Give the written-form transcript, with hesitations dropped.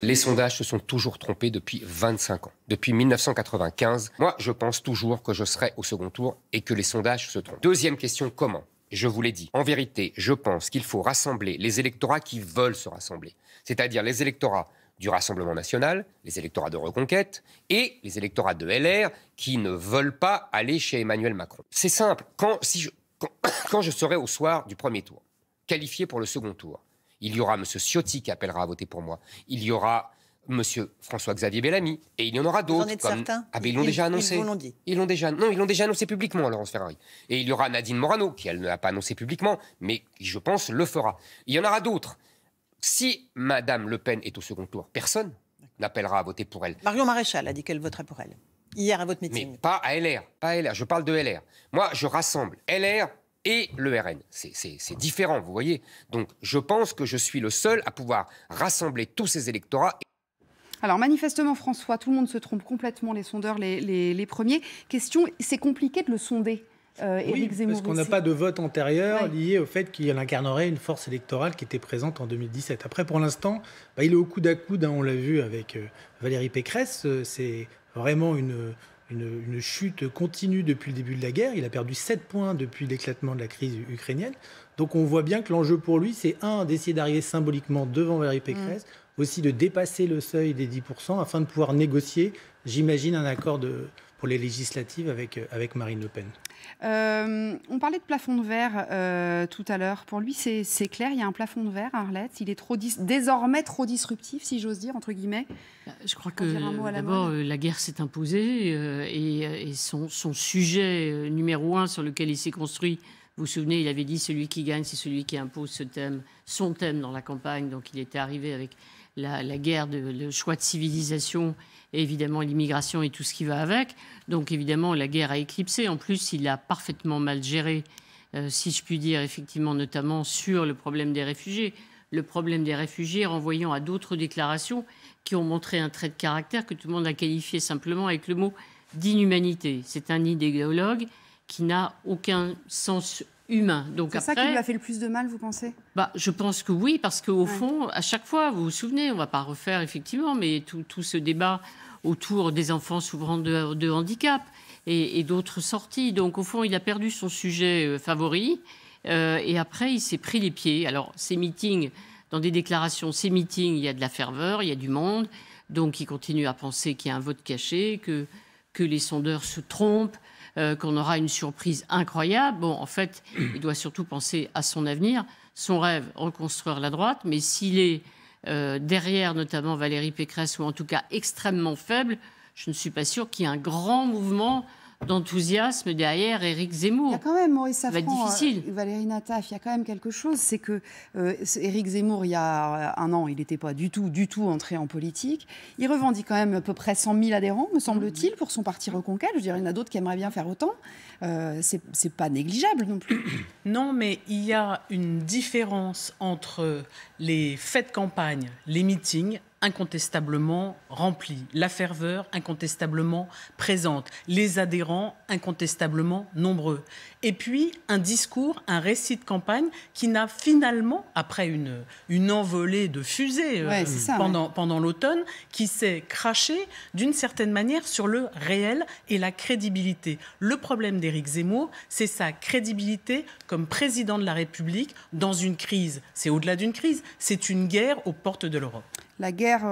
Les sondages se sont toujours trompés depuis 25 ans. Depuis 1995, moi, je pense toujours que je serai au second tour et que les sondages se trompent. Deuxième question, comment ? Je vous l'ai dit. En vérité, je pense qu'il faut rassembler les électorats qui veulent se rassembler. C'est-à-dire les électorats du Rassemblement national, les électorats de Reconquête et les électorats de LR qui ne veulent pas aller chez Emmanuel Macron. C'est simple. Quand je serai au soir du premier tour, qualifié pour le second tour, il y aura M. Ciotti qui appellera à voter pour moi. Il y aura M. François-Xavier Bellamy. Et il y en aura d'autres. Vous en êtes certain ? Ah ben ils l'ont déjà annoncé. Ils vous l'ont dit. Ils l'ont déjà annoncé publiquement, Laurence Ferrari. Et il y aura Nadine Morano, qui elle ne l'a pas annoncé publiquement, mais qui, je pense, le fera. Il y en aura d'autres. Si Mme Le Pen est au second tour, personne n'appellera à voter pour elle. Marion Maréchal a dit qu'elle voterait pour elle. Hier à votre meeting. Mais pas à LR. Pas à LR. Je parle de LR. Moi, je rassemble LR et le RN. C'est différent, vous voyez. Donc, je pense que je suis le seul à pouvoir rassembler tous ces électorats. Alors, manifestement, François, tout le monde se trompe complètement, les sondeurs, les premiers. Question, c'est compliqué de le sonder, Éric Zemmour. Parce qu'on n'a pas de vote antérieur lié au fait qu'il incarnerait une force électorale qui était présente en 2017. Après, pour l'instant, il est au coude à coude, on l'a vu avec Valérie Pécresse. C'est vraiment une chute continue depuis le début de la guerre. Il a perdu 7 points depuis l'éclatement de la crise ukrainienne. Donc on voit bien que l'enjeu pour lui, c'est d'essayer d'arriver symboliquement devant Valérie Pécresse, aussi de dépasser le seuil des 10% afin de pouvoir négocier, j'imagine, un accord pour les législatives avec Marine Le Pen. On parlait de plafond de verre tout à l'heure. Pour lui, c'est clair, il y a un plafond de verre, Arlette. Il est désormais trop disruptif, si j'ose dire, entre guillemets. Je crois que d'abord, la guerre s'est imposée et son sujet numéro 1 sur lequel il s'est construit, vous vous souvenez, il avait dit celui qui gagne, c'est celui qui impose son thème dans la campagne. Donc il était arrivé avec la guerre, le choix de civilisation et évidemment l'immigration et tout ce qui va avec. Donc évidemment, la guerre a éclipsé. En plus, il a parfaitement mal géré, si je puis dire, effectivement, notamment sur le problème des réfugiés. Le problème des réfugiés renvoyant à d'autres déclarations qui ont montré un trait de caractère que tout le monde a qualifié simplement avec le mot d'inhumanité. C'est un idéologue qui n'a aucun sens humain. C'est ça qui lui a fait le plus de mal, vous pensez ? Je pense que oui, parce qu'au fond, à chaque fois, vous vous souvenez, on ne va pas refaire effectivement, mais tout ce débat autour des enfants souffrant de handicap et d'autres sorties. Donc au fond, il a perdu son sujet favori et après, il s'est pris les pieds. Alors, ces meetings, dans des déclarations, ces meetings, il y a de la ferveur, il y a du monde, donc il continue à penser qu'il y a un vote caché, que les sondeurs se trompent, qu'on aura une surprise incroyable. Bon, en fait, il doit surtout penser à son avenir, son rêve, reconstruire la droite. Mais s'il est derrière, notamment Valérie Pécresse, ou en tout cas extrêmement faible, je ne suis pas sûre qu'il y ait un grand mouvement d'enthousiasme derrière Éric Zemmour. Il y a quand même, Maurice Safran, ça va être difficile. Valérie Nataf, il y a quand même quelque chose, c'est que Éric Zemmour, il y a un an, il n'était pas du tout entré en politique. Il revendique quand même à peu près 100 000 adhérents, me semble-t-il, pour son parti Reconquête. Je dirais, il y en a d'autres qui aimeraient bien faire autant. C'est pas négligeable non plus. Non, mais il y a une différence entre les faits de campagne, les meetings, incontestablement remplis, la ferveur incontestablement présente, les adhérents incontestablement nombreux. Et puis un discours, un récit de campagne qui n'a finalement, après une envolée de fusées pendant l'automne, qui s'est craché d'une certaine manière sur le réel et la crédibilité. Le problème d'Éric Zemmour, c'est sa crédibilité comme président de la République dans une crise. C'est au-delà d'une crise, c'est une guerre aux portes de l'Europe. La guerre